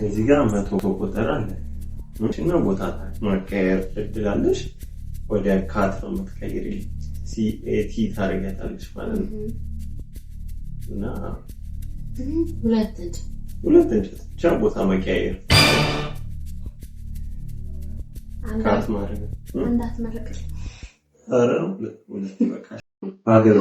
እዚህ ጋር 100 ቁጥር አለ እና ቦታ ማቀየር ትችላለሽ ወደ ካት ነው የምትቀይሪልኝ CAT ታረጋታለሽ ማለት ነው እና ሁለት እንጨት ብቻ ቦታ መቀየር ካት ማድረግ እንዳትመረቅልኝ ኧረ ሁለት በቃ ባገር